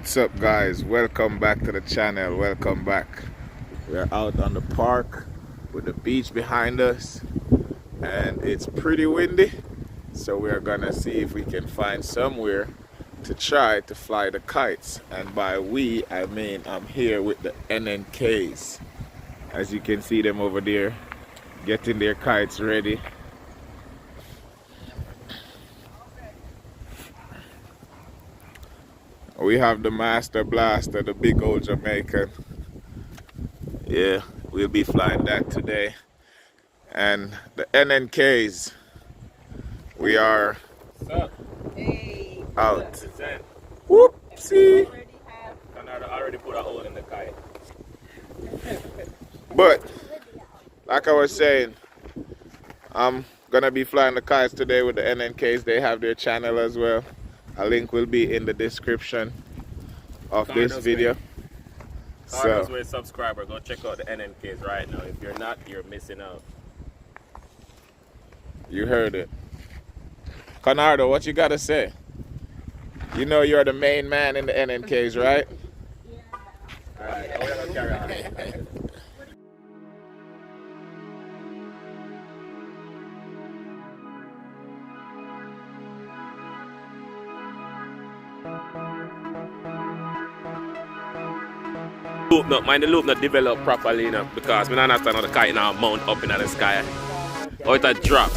What's up, guys? Welcome back to the channel. Welcome back. We're out on the park with the beach behind us, and it's pretty windy, so we're gonna see if we can find somewhere to try to fly the kites. And by we, I mean I'm here with the NNKs. As you can see them over there getting their kites ready. We have the Master Blaster, the big old Jamaican. Yeah, we'll be flying that today. And the NNKs, we are out. Whoopsie! I already put a hole in the kite. But, like I was saying, I'm gonna be flying the kites today with the NNKs. They have their channel as well. A link will be in the description of this video. Carlos Way subscriber, go check out the NNKs right now. If you're not, you're missing out. You heard it. Conardo, what you gotta say? You know you're the main man in the NNKs, right? Alright, we're gonna carry on. Mind the loop not develop properly enough because we don't understand how the kite now mount up in the sky. Or it a drop.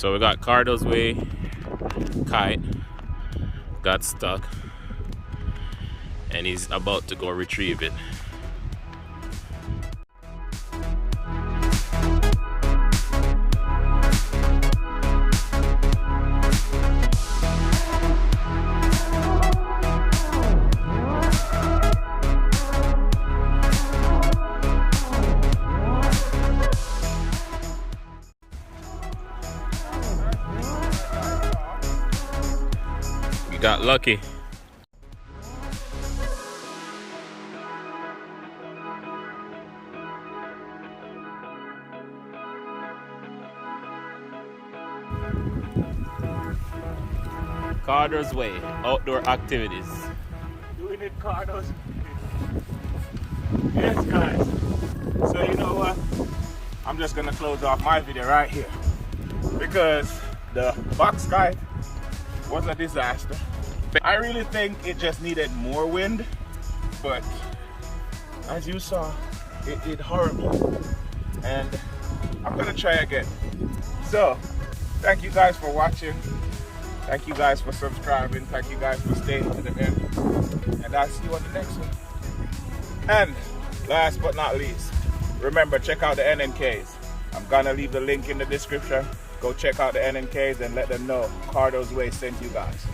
So we got Cardo's Way kite got stuck and he's about to go retrieve it. Got lucky. Cardo's Way, outdoor activities. Doing it, Cardo's. Yes, guys. So you know what? I'm just gonna close off my video right here because the box kite was a disaster. I really think it just needed more wind, but as you saw, it did horrible. And I'm gonna try again. So, thank you guys for watching. Thank you guys for subscribing. Thank you guys for staying to the end. And I'll see you on the next one. And last but not least, remember, check out the NNKs. I'm gonna leave the link in the description. Go check out the NNKs and let them know Cardo's Way sent you guys.